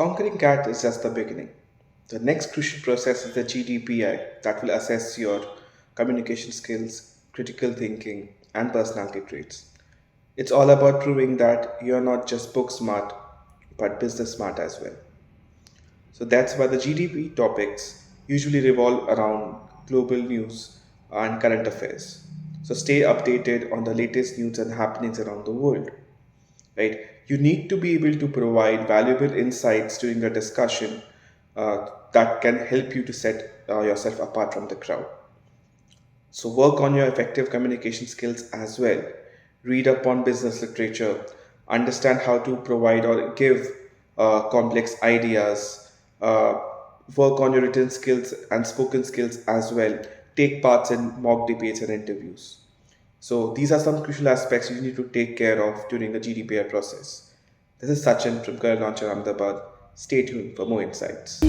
Conquering CAT is just the beginning. The next crucial process is the GDPI that will assess your communication skills, critical thinking, and personality traits. It's all about proving that you're not just book smart, but business smart as well. So that's why the GDP topics usually revolve around global news and current affairs. So stay updated on the latest news and happenings around the world, right? You need to be able to provide valuable insights during the discussion that can help you to set yourself apart from the crowd. So work on your effective communication skills as well. Read up on business literature, understand how to provide or give complex ideas, uh, work on your written skills and spoken skills as well. Take parts in mock debates and interviews. So these are some crucial aspects you need to take care of during the GDPR process. This is Sachin from Career Launcher Ahmedabad. Stay tuned for more insights.